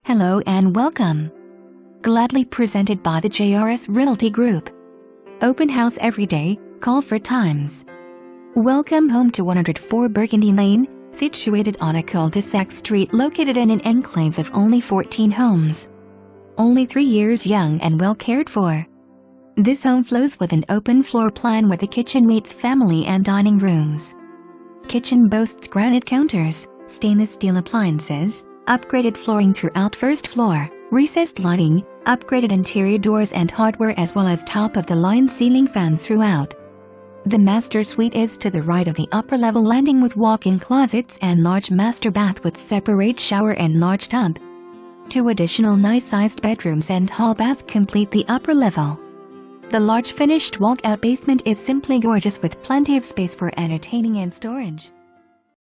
Hello and welcome. Gladly presented by the JRS Realty Group. Open house every day, call for times. Welcome home to 104 Burgundy Lane, situated on a cul-de-sac street located in an enclave of only 14 homes. Only 3 years young and well cared for. This home flows with an open floor plan with a kitchen meets family and dining rooms. Kitchen boasts granite counters, stainless steel appliances, upgraded flooring throughout first floor, recessed lighting, upgraded interior doors and hardware as well as top-of-the-line ceiling fans throughout. The master suite is to the right of the upper-level landing with walk-in closets and large master bath with separate shower and large tub. 2 additional nice-sized bedrooms and hall bath complete the upper level. The large finished walk-out basement is simply gorgeous with plenty of space for entertaining and storage.